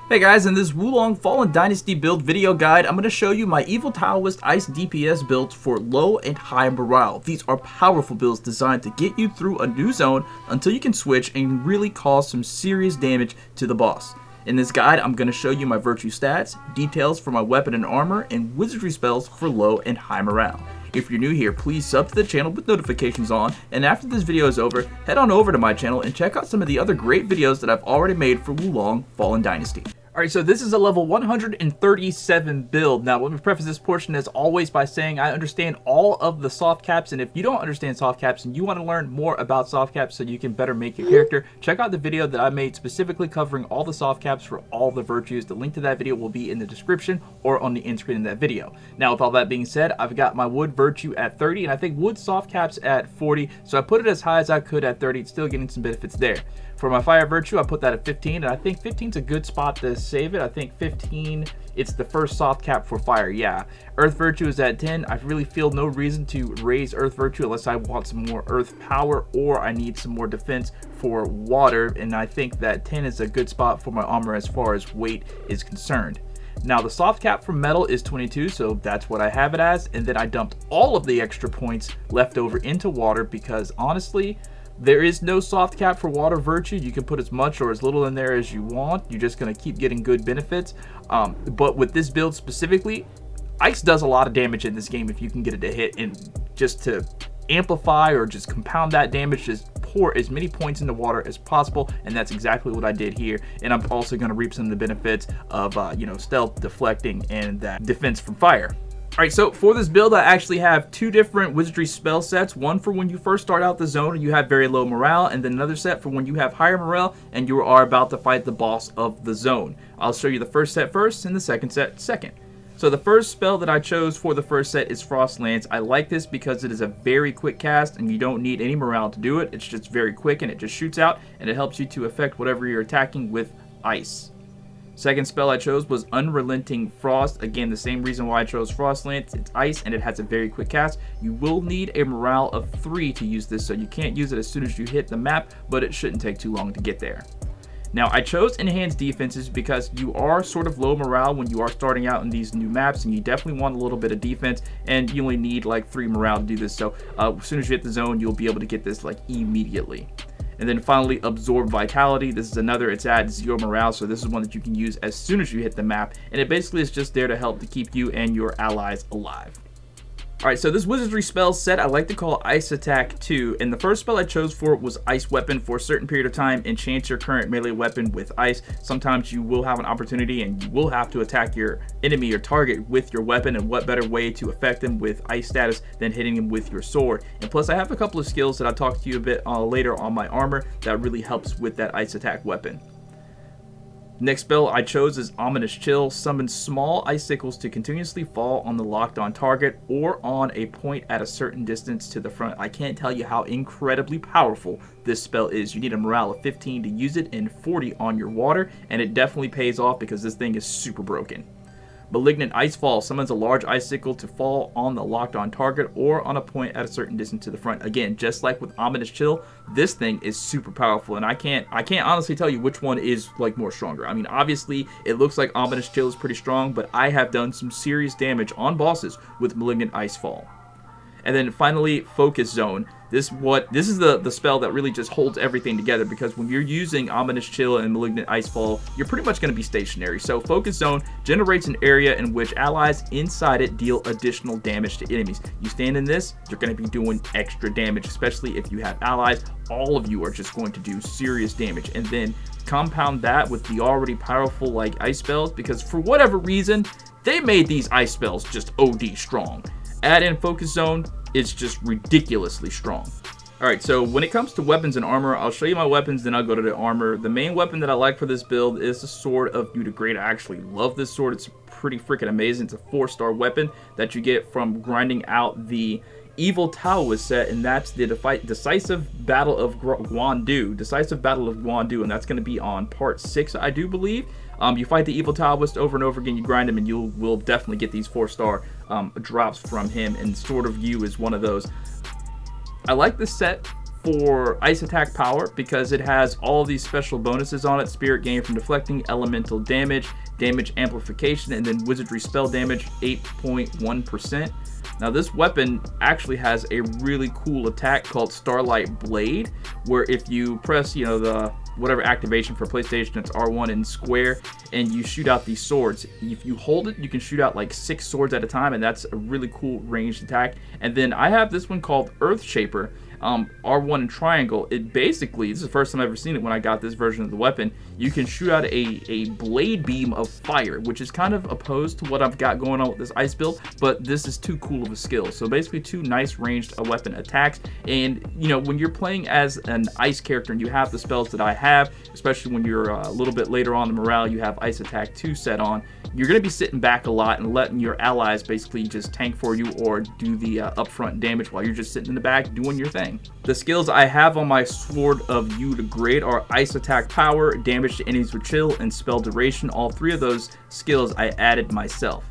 Hey guys, in this WoLongFallenDynasty build video guide, I'm going to show you my Evil Taoist Ice DPS builds for low and high morale. These are powerful builds designed to get you through a new zone until you can switch and really cause some serious damage to the boss. In this guide, I'm going to show you my virtue stats, details for my weapon and armor, and wizardry spells for low and high morale. If you're new here, please sub to the channel with notifications on, and after this video is over, head on over to my channel and check out some of the other great videos that I've already made for WoLongFallenDynasty. Alright, so this is a level 137 build. Now, let me preface this portion as always by saying I understand all of the soft caps, and if you don't understand soft caps and you want to learn more about soft caps so you can better make your character, check out the video that I made specifically covering all the soft caps for all the virtues. The link to that video will be in the description or on the end screen in that video. Now, with all that being said, I've got my wood virtue at 30, and I think wood soft caps at 40, so I put it as high as I could at 30, still getting some benefits there. For my fire virtue, I put that at 15, and I think 15 is a good spot to save it. I think 15, it's the first soft cap for fire, yeah. Earth virtue is at 10. I really feel no reason to raise earth virtue unless I want some more earth power or I need some more defense for water, and I think that 10 is a good spot for my armor as far as weight is concerned. Now, the soft cap for metal is 22, so that's what I have it as, and then I dumped all of the extra points left over into water because, honestly, there is no soft cap for water virtue. You can put as much or as little in there as you want. You're just going to keep getting good benefits. But with this build specifically, ice does a lot of damage in this game if you can get it to hit. And just to amplify or just compound that damage, just pour as many points into water as possible. And that's exactly what I did here. And I'm also going to reap some of the benefits of stealth, deflecting, and that defense from fire. Alright, so for this build, I actually have two different wizardry spell sets. One for when you first start out the zone and you have very low morale, and then another set for when you have higher morale and you are about to fight the boss of the zone. I'll show you the first set first and the second set second. So the first spell that I chose for the first set is Frost Lance. I like this because it is a very quick cast and you don't need any morale to do it. It's just very quick and it just shoots out and it helps you to affect whatever you're attacking with ice. Second spell I chose was Unrelenting Frost. Again, the same reason why I chose Frost Lance. It's ice and it has a very quick cast. You will need a morale of 3 to use this, so you can't use it as soon as you hit the map, but it shouldn't take too long to get there. Now, I chose Enhanced Defenses because you are sort of low morale when you are starting out in these new maps, and you definitely want a little bit of defense, and you only need like 3 morale to do this, so as soon as you hit the zone, you'll be able to get this like immediately. And then finally, Absorb Vitality. This is another, it's at 0 morale, so this is one that you can use as soon as you hit the map. And it basically is just there to help to keep you and your allies alive. Alright, so this wizardry spell set I like to call Ice Attack 2, and the first spell I chose for it was Ice Weapon. For a certain period of time, enchant your current melee weapon with ice. Sometimes you will have an opportunity and you will have to attack your enemy or target with your weapon, and what better way to affect them with ice status than hitting them with your sword. And plus I have a couple of skills that I'll talk to you a bit later on my armor that really helps with that ice attack weapon. Next spell I chose is Ominous Chill. Summon small icicles to continuously fall on the locked on target or on a point at a certain distance to the front. I can't tell you how incredibly powerful this spell is. You need a morale of 15 to use it and 40 on your water, and it definitely pays off because this thing is super broken. Malignant Icefall summons a large icicle to fall on the locked on target or on a point at a certain distance to the front. Again, just like with Ominous Chill, this thing is super powerful, and I can't honestly tell you which one is like more stronger. I mean, obviously it looks like Ominous Chill is pretty strong, but I have done some serious damage on bosses with Malignant Icefall. And then finally, Focus Zone. This is the spell that really just holds everything together, because when you're using Ominous Chill and Malignant Icefall, you're pretty much going to be stationary. So Focus Zone generates an area in which allies inside it deal additional damage to enemies. You stand in this, you're going to be doing extra damage, especially if you have allies. All of you are just going to do serious damage. And then compound that with the already powerful like ice spells, because for whatever reason, they made these ice spells just OD strong. Add in Focus Zone, it's just ridiculously strong. Alright, so when it comes to weapons and armor, I'll show you my weapons, then I'll go to the armor. The main weapon that I like for this build is the Sword of Udegrade. I actually love this sword. It's pretty freaking amazing. It's a 4-star weapon that you get from grinding out the Evil Taoist set, and that's the Decisive Battle of Xuanwu. Decisive Battle of Xuanwu, and that's going to be on part 6, I do believe. You fight the Evil Taoist over and over again, you grind him, and you will definitely get these 4-star drops from him, and Sword of You is one of those. I like this set for ice attack power because it has all these special bonuses on it. Spirit gain from deflecting, elemental damage, damage amplification, and then wizardry spell damage 8.1%. Now this weapon actually has a really cool attack called Starlight Blade, where if you press, you know, the whatever activation for PlayStation, it's R1 and square, and you shoot out these swords. If you hold it, you can shoot out like 6 swords at a time, and that's a really cool ranged attack. And then I have this one called Earth Shaper, R1 and triangle. It basically, this is the first time I've ever seen it when I got this version of the weapon. You can shoot out a blade beam of fire, which is kind of opposed to what I've got going on with this ice build, but this is too cool of a skill. So basically 2 nice ranged weapon attacks. And you know, when you're playing as an ice character and you have the spells that I have, especially when you're a little bit later on in the morale, you have ice attack 2 set on, you're going to be sitting back a lot and letting your allies basically just tank for you or do the upfront damage while you're just sitting in the back doing your thing. The skills I have on my Sword of Yu to grade are ice attack power, damage to enemies with chill, and spell duration. All 3 of those skills I added myself.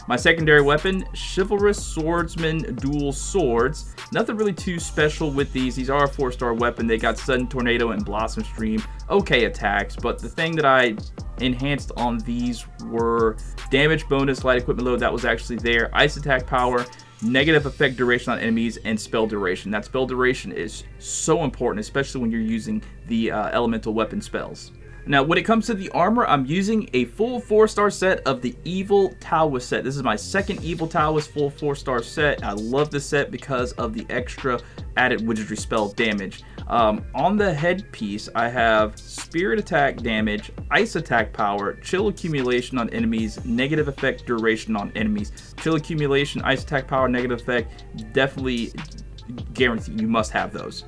My secondary weapon, Chivalrous Swordsman Dual Swords. Nothing really too special with these. These are a 4-star weapon. They got Sudden Tornado and Blossom Stream. Okay attacks, but the thing that I enhanced on these were damage bonus, light equipment load, that was actually there, ice attack power, negative effect duration on enemies, and spell duration. That spell duration is so important, especially when you're using the elemental weapon spells. Now, when it comes to the armor, I'm using a full 4-star set of the Evil Taoist set. This is my second Evil Taoist full 4-star set. I love this set because of the extra added wizardry spell damage. On the headpiece, I have Spirit Attack damage, Ice Attack power, Chill accumulation on enemies, negative effect duration on enemies. Chill accumulation, Ice Attack power, negative effect, definitely guarantee you must have those.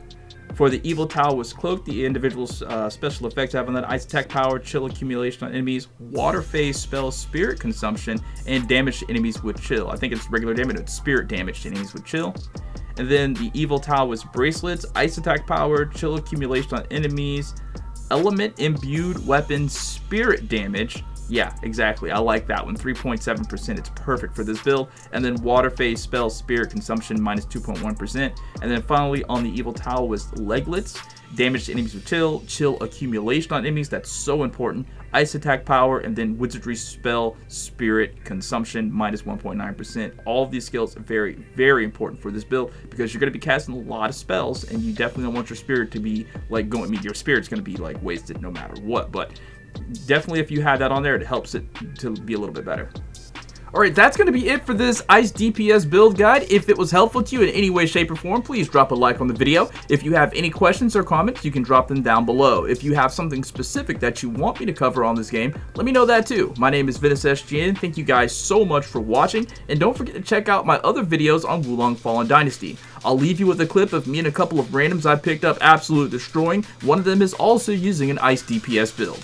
For the Evil Taoist Cloak, the individual special effects I have on that: Ice Attack power, Chill accumulation on enemies, Water Phase spell Spirit consumption, and damage to enemies with chill. I think it's regular damage, it's spirit damage to enemies with chill. And then the Evil Taoist Bracelets, Ice Attack power, Chill accumulation on enemies, Element Imbued Weapon Spirit damage. Yeah, exactly. I like that one. 3.7%. It's perfect for this build. And then Water Phase spell Spirit consumption minus 2.1%. And then finally on the Evil Taoist Leglets, damage to enemies with chill, chill accumulation on enemies. That's so important. Ice attack power, and then Wizardry spell Spirit consumption minus 1.9%. All of these skills are very, very important for this build because you're going to be casting a lot of spells, and you definitely don't want your spirit to be like going. I mean, your spirit's going to be like wasted no matter what, but definitely if you have that on there, it helps it to be a little bit better. Alright, that's going to be it for this Ice DPS build guide. If it was helpful to you in any way, shape, or form, please drop a like on the video. If you have any questions or comments, you can drop them down below. If you have something specific that you want me to cover on this game, let me know that too. My name is Ventus SGN. Thank you guys so much for watching, and don't forget to check out my other videos on WoLongFallenDynasty. I'll leave you with a clip of me and a couple of randoms I picked up absolutely destroying. One of them is also using an Ice DPS build.